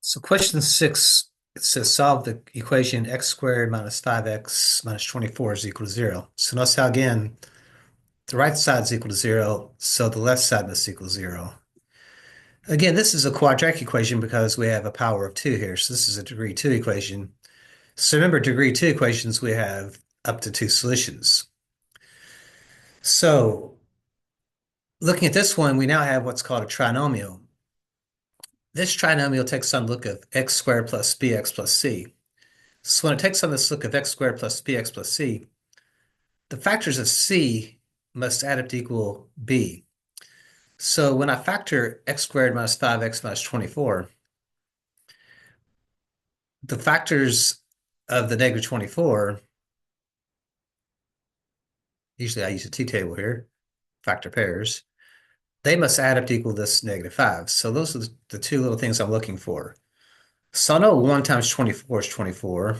So question 6, it says solve the equation x squared minus 5x minus 24 is equal to 0. So notice how again, the right side is equal to 0, so the left side must equal 0. Again, this is a quadratic equation because we have a power of 2 here. So this is a degree 2 equation. So remember, degree 2 equations, we have up to 2 solutions. So looking at this one, we now have what's called a trinomial. This trinomial takes on the look of x squared plus bx plus c. So when it takes on this look of x squared plus bx plus c, the factors of c must add up to equal b. So when I factor x squared minus 5x minus 24, the factors of the negative 24, usually I use a t-table here, factor pairs, they must add up to equal this negative 5. So those are the two little things I'm looking for. So I know 1 times 24 is 24,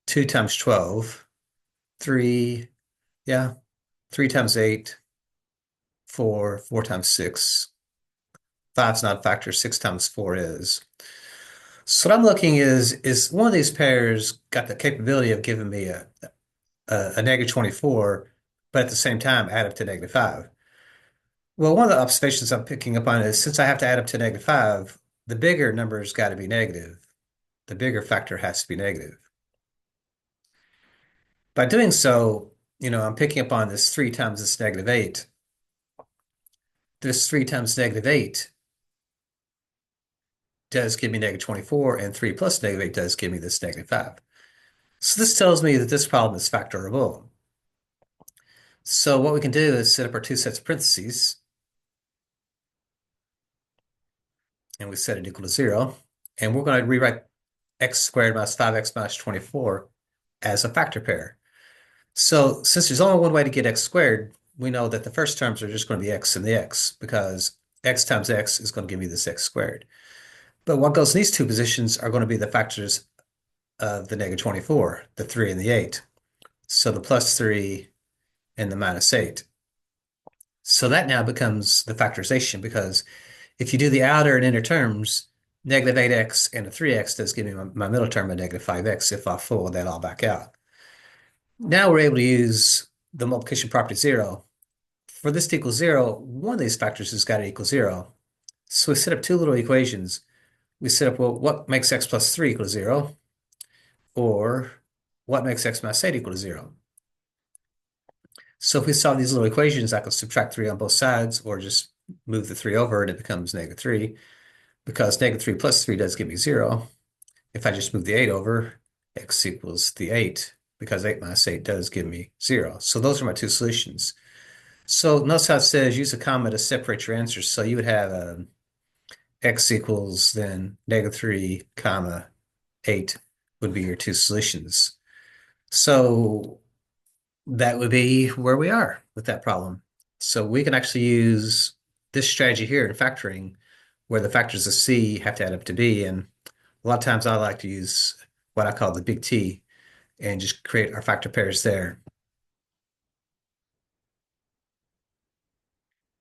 2 times 12, 3, yeah, 3 times 8, 4, 4 times 6. 5's not a factor, 6 times 4 is. So what I'm looking is one of these pairs got the capability of giving me a negative 24, but at the same time add up to negative 5. Well, one of the observations I'm picking up on is since I have to add up to negative 5, the bigger number's got to be negative. The bigger factor has to be negative. By doing so, I'm picking up on this 3 times this negative 8. This 3 times negative 8 does give me negative 24, and 3 plus negative 8 does give me this negative 5. So this tells me that this problem is factorable. So what we can do is set up our two sets of parentheses, and we set it equal to 0. And we're going to rewrite x squared minus 5x minus 24 as a factor pair. So since there's only one way to get x squared, we know that the first terms are just going to be x and the x, because x times x is going to give me this x squared. But what goes in these two positions are going to be the factors of the negative 24, the 3 and the 8. So the plus 3 and the minus 8. So that now becomes the factorization, because if you do the outer and inner terms, negative 8x and a 3x does give me my middle term of negative 5x if I fold that all back out. Now we're able to use the multiplication property 0. For this to equal 0, one of these factors has got to equal 0. So we set up two little equations. We set up, well, what makes x plus 3 equal to 0? Or what makes x minus 8 equal to 0? So if we solve these little equations, I can subtract 3 on both sides, or just move the 3 over and it becomes negative 3, because negative 3 plus 3 does give me 0. If I just move the 8 over, x equals the 8, because 8 minus 8 does give me 0. So those are my two solutions. So notice how it says use a comma to separate your answers. So you would have x equals then negative 3, comma 8 would be your two solutions. So that would be where we are with that problem. So we can actually use this strategy here in factoring, where the factors of C have to add up to B. And a lot of times I like to use what I call the big T and just create our factor pairs there.